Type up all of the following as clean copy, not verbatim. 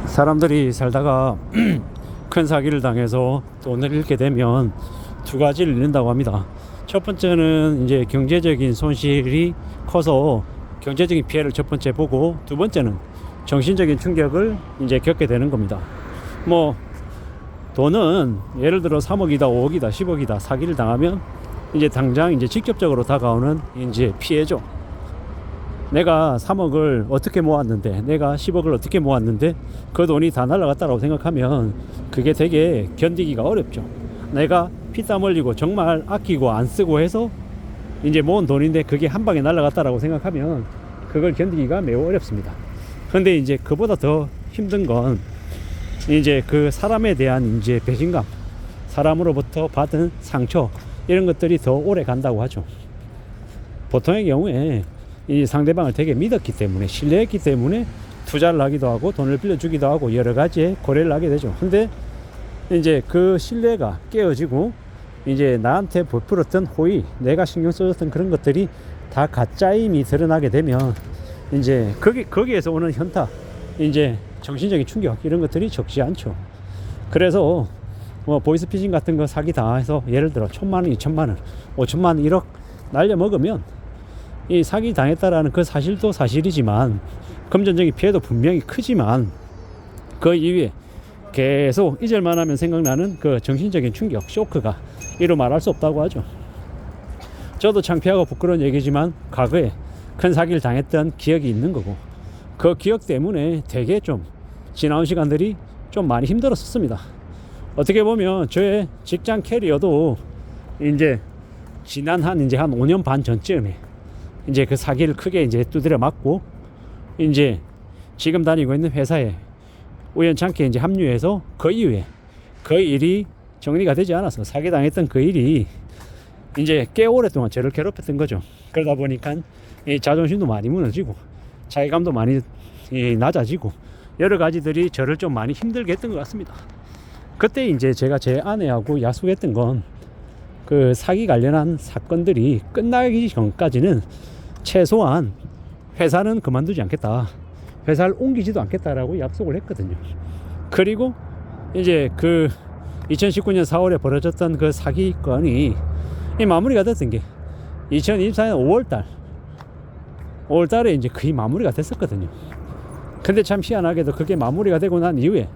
사람들이 살다가 큰 사기를 당해서 돈을 잃게 되면 두 가지를 잃는다고 합니다. 첫 번째는 이제 경제적인 손실이 커서 경제적인 피해를 첫 번째 보고, 두 번째는 정신적인 충격을 이제 겪게 되는 겁니다. 뭐 돈은 예를 들어 3억이다, 5억이다, 10억이다 사기를 당하면 이제 당장 이제 직접적으로 다가오는 이제 피해죠. 내가 3억을 어떻게 모았는데, 내가 10억을 어떻게 모았는데 그 돈이 다 날아갔다고 생각하면 그게 되게 견디기가 어렵죠. 내가 피땀 흘리고 정말 아끼고 안 쓰고 해서 이제 모은 돈인데 그게 한 방에 날아갔다라고 생각하면 그걸 견디기가 매우 어렵습니다. 근데 이제 그보다 더 힘든 건 이제 그 사람에 대한 이제 배신감, 사람으로부터 받은 상처, 이런 것들이 더 오래 간다고 하죠. 보통의 경우에 이 상대방을 되게 믿었기 때문에, 신뢰했기 때문에 투자를 하기도 하고 돈을 빌려주기도 하고 여러 가지의 거래를 하게 되죠. 근데 이제 그 신뢰가 깨어지고 이제 나한테 베풀었던 호의, 내가 신경 써줬던 그런 것들이 다 가짜임이 드러나게 되면 이제 거기에서 오는 현타, 이제 정신적인 충격, 이런 것들이 적지 않죠. 그래서 뭐 보이스피싱 같은 거 사기 당해서 예를 들어 1,000만원, 2,000만원, 5,000만원, 1억 날려 먹으면 이 사기 당했다라는 그 사실도 사실이지만, 금전적인 피해도 분명히 크지만, 그 이후에 계속 잊을만 하면 생각나는 그 정신적인 충격, 쇼크가 이루 말할 수 없다고 하죠. 저도 창피하고 부끄러운 얘기지만 과거에 큰 사기를 당했던 기억이 있는 거고, 그 기억 때문에 되게 좀 지나온 시간들이 좀 많이 힘들었었습니다. 어떻게 보면 저의 직장 캐리어도 이제 지난 한 5년 반 전쯤에 이제 그 사기를 크게 이제 두드려 맞고, 이제 지금 다니고 있는 회사에 우연찮게 이제 합류해서 그 이후에 그 일이 정리가 되지 않아서 사기 당했던 그 일이 이제 꽤 오랫동안 저를 괴롭혔던 거죠. 그러다 보니까 이 자존심도 많이 무너지고 자괴감도 많이 낮아지고 여러 가지들이 저를 좀 많이 힘들게 했던 것 같습니다. 그때 이제 제가 제 아내하고 약속했던 건 그 사기 관련한 사건들이 끝나기 전까지는 최소한 회사는 그만두지 않겠다, 회사를 옮기지도 않겠다라고 약속을 했거든요. 그리고 이제 그 2019년 4월에 벌어졌던 그 사기건이 마무리가 됐던 게 2024년 5월달에 이제 거의 마무리가 됐었거든요. 근데 참 희한하게도 그게 마무리가 되고 난 이후에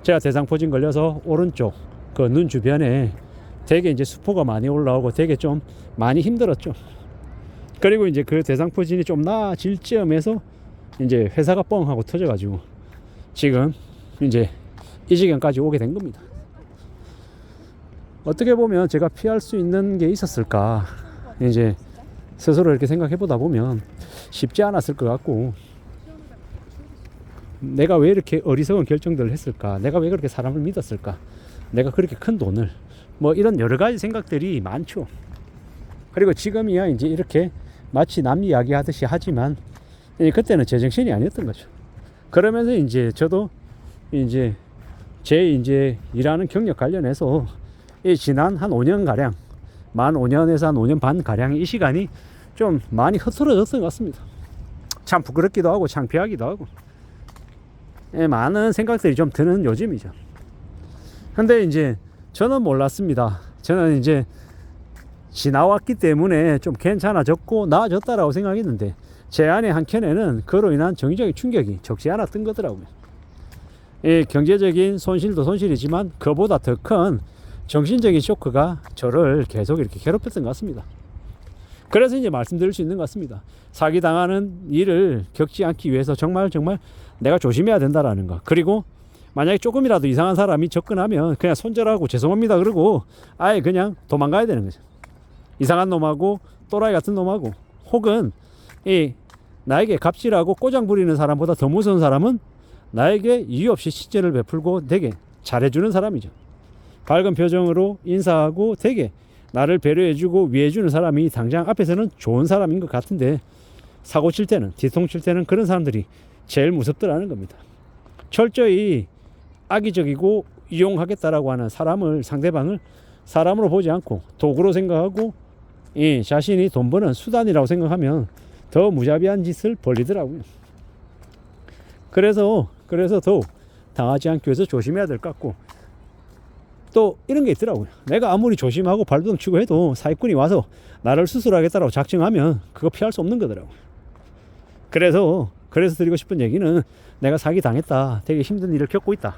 제가 대상포진 걸려서 오른쪽 그 눈 주변에 되게 이제 수포가 많이 올라오고 되게 좀 많이 힘들었죠. 그리고 이제 그 대상포진이 좀 나아질 즈음에서 이제 회사가 뻥 하고 터져가지고 지금 이제 이 지경까지 오게 된 겁니다. 어떻게 보면 제가 피할 수 있는 게 있었을까, 이제 스스로 이렇게 생각해 보다 보면 쉽지 않았을 것 같고, 내가 왜 이렇게 어리석은 결정들을 했을까, 내가 왜 그렇게 사람을 믿었을까, 내가 그렇게 큰 돈을, 뭐 이런 여러 가지 생각들이 많죠. 그리고 지금이야 이제 이렇게 마치 남 이야기 하듯이 하지만 그때는 제정신이 아니었던 거죠. 그러면서 이제 저도 이제 제 이제 일하는 경력 관련해서 이 지난 한 5년가량, 만 5년에서 한 5년 반 가량 이 시간이 좀 많이 흐트러졌던 것 같습니다. 참 부끄럽기도 하고 창피하기도 하고 많은 생각들이 좀 드는 요즘이죠. 근데 이제 저는 몰랐습니다. 저는 이제 지나왔기 때문에 좀 괜찮아졌고 나아졌다라고 생각했는데, 제 안의 한켠에는 그로 인한 정신적인 충격이 적지 않았던 거더라고요. 경제적인 손실도 손실이지만 그보다 더 큰 정신적인 쇼크가 저를 계속 이렇게 괴롭혔던 것 같습니다. 그래서 이제 말씀드릴 수 있는 것 같습니다. 사기당하는 일을 겪지 않기 위해서 정말 내가 조심해야 된다라는 거. 그리고 만약에 조금이라도 이상한 사람이 접근하면 그냥 손절하고 죄송합니다 그러고 아예 그냥 도망가야 되는 거죠. 이상한 놈하고 또라이 같은 놈하고, 혹은 이 나에게 갑질하고 꼬장 부리는 사람보다 더 무서운 사람은 나에게 이유 없이 시제를 베풀고 되게 잘해주는 사람이죠. 밝은 표정으로 인사하고 되게 나를 배려해주고 위해주는 사람이 당장 앞에서는 좋은 사람인 것 같은데, 사고 칠 때는, 뒤통 칠 때는 그런 사람들이 제일 무섭더라는 겁니다. 철저히 악의적이고 이용하겠다라고 하는 상대방을 사람으로 보지 않고 도구로 생각하고 자신이 돈 버는 수단이라고 생각하면 더 무자비한 짓을 벌리더라고요. 그래서 더욱 당하지 않기 위해서 조심해야 될 것 같고, 또 이런 게 있더라고요. 내가 아무리 조심하고 발버둥 치고 해도 사기꾼이 와서 나를 수술하겠다라고 작정하면 그거 피할 수 없는 거더라고요. 그래서 드리고 싶은 얘기는, 내가 사기 당했다, 되게 힘든 일을 겪고 있다,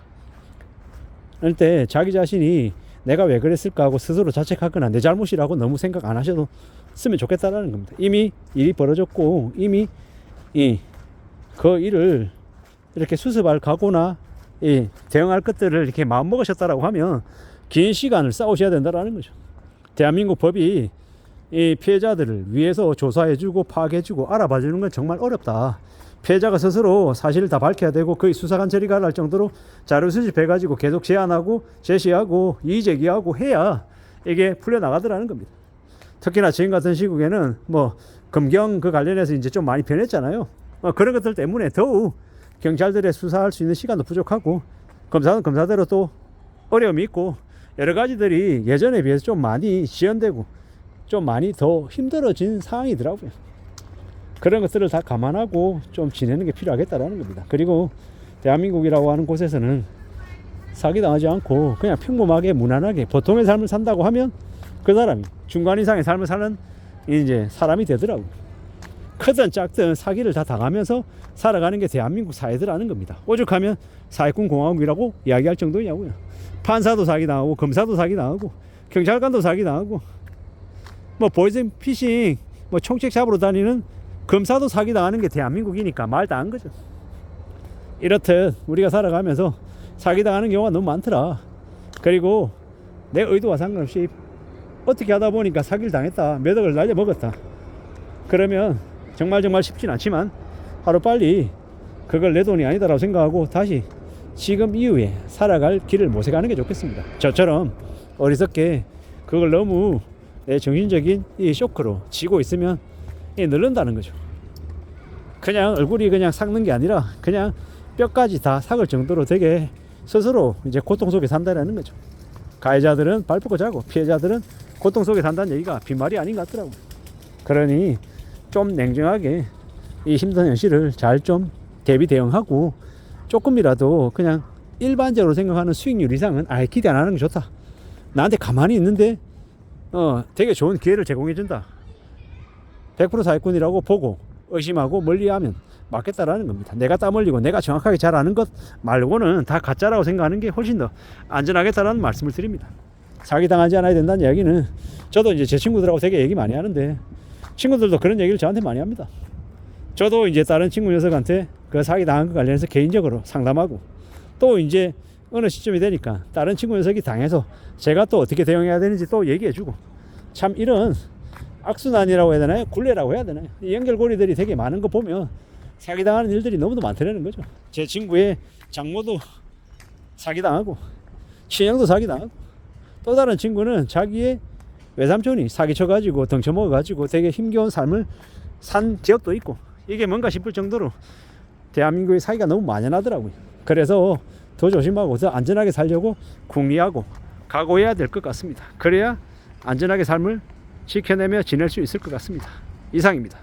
그럴 때 자기 자신이 내가 왜 그랬을까 하고 스스로 자책하거나 내 잘못이라고 너무 생각 안 하셔도 쓰면 좋겠다라는 겁니다. 이미 일이 벌어졌고, 이미 그 일을 이렇게 수습할 각오나 대응할 것들을 이렇게 마음 먹으셨다라고 하면 긴 시간을 싸우셔야 된다라는 거죠. 대한민국 법이 이 피해자들을 위해서 조사해주고 파악해주고 알아봐주는 건 정말 어렵다. 피해자가 스스로 사실을 다 밝혀야 되고, 거의 수사관 처리가 할 정도로 자료 수집해가지고 계속 제안하고 제시하고 이의제기하고 해야 이게 풀려나가더라는 겁니다. 특히나 지금 같은 시국에는 뭐 검경 그 관련해서 이제 좀 많이 변했잖아요. 그런 것들 때문에 더욱 경찰들의 수사할 수 있는 시간도 부족하고, 검사는 검사대로 또 어려움이 있고, 여러 가지들이 예전에 비해서 좀 많이 지연되고 좀 많이 더 힘들어진 상황이더라고요. 그런 것들을 다 감안하고 좀 지내는 게 필요하겠다라는 겁니다. 그리고 대한민국이라고 하는 곳에서는 사기당하지 않고 그냥 평범하게 무난하게 보통의 삶을 산다고 하면 그 사람이 중간 이상의 삶을 사는 이제 사람이 되더라고요. 크든 작든 사기를 다 당하면서 살아가는 게 대한민국 사회더라는 겁니다. 오죽하면 사기꾼 공화국이라고 이야기할 정도냐고요. 판사도 사기당하고, 검사도 사기당하고, 경찰관도 사기당하고, 뭐 보이즈 피싱 뭐 총책 잡으러 다니는 검사도 사기당하는 게 대한민국이니까 말 다 한 거죠. 이렇듯 우리가 살아가면서 사기당하는 경우가 너무 많더라. 그리고 내 의도와 상관없이 어떻게 하다 보니까 사기를 당했다, 몇 억을 날려먹었다, 그러면 정말 쉽진 않지만 하루빨리 그걸 내 돈이 아니다라고 생각하고 다시 지금 이후에 살아갈 길을 모색하는 게 좋겠습니다. 저처럼 어리석게 그걸 너무 내 정신적인 이 쇼크로 지고 있으면 늘른다는 거죠. 그냥 얼굴이 그냥 삭는 게 아니라 그냥 뼈까지 다 삭을 정도로 되게 스스로 이제 고통 속에 산다는 거죠. 가해자들은 발 뻗고 자고 피해자들은 고통 속에 산다는 얘기가 빈말이 아닌 것 같더라고요. 그러니 좀 냉정하게 이 힘든 현실을 잘 좀 대비 대응하고, 조금이라도 그냥 일반적으로 생각하는 수익률 이상은 아예 기대 안 하는 게 좋다. 나한테 가만히 있는데 되게 좋은 기회를 제공해준다, 100% 사기꾼이라고 보고 의심하고 멀리하면 맞겠다라는 겁니다. 내가 땀 흘리고 내가 정확하게 잘 아는 것 말고는 다 가짜라고 생각하는 게 훨씬 더 안전하겠다라는 말씀을 드립니다. 사기당하지 않아야 된다는 이야기는 저도 이제 제 친구들하고 되게 얘기 많이 하는데, 친구들도 그런 얘기를 저한테 많이 합니다. 저도 이제 다른 친구 녀석한테 그 사기당한 것 관련해서 개인적으로 상담하고, 또 이제 어느 시점이 되니까 다른 친구 녀석이 당해서 제가 또 어떻게 대응해야 되는지 또 얘기해주고, 참 이런 악순환이라고 해야 되나요? 굴레라고 해야 되나요? 이 연결고리들이 되게 많은 거 보면 사기당하는 일들이 너무도 많다는 거죠. 제 친구의 장모도 사기당하고, 친형도 사기당하고, 또 다른 친구는 자기의 외삼촌이 사기쳐가지고 덩쳐먹어가지고 되게 힘겨운 삶을 산 기업도 있고, 이게 뭔가 싶을 정도로 대한민국의 사기가 너무 만연하더라고요. 그래서 더 조심하고 더 안전하게 살려고 궁리하고 각오해야 될 것 같습니다. 그래야 안전하게 삶을 지켜내며 지낼 수 있을 것 같습니다. 이상입니다.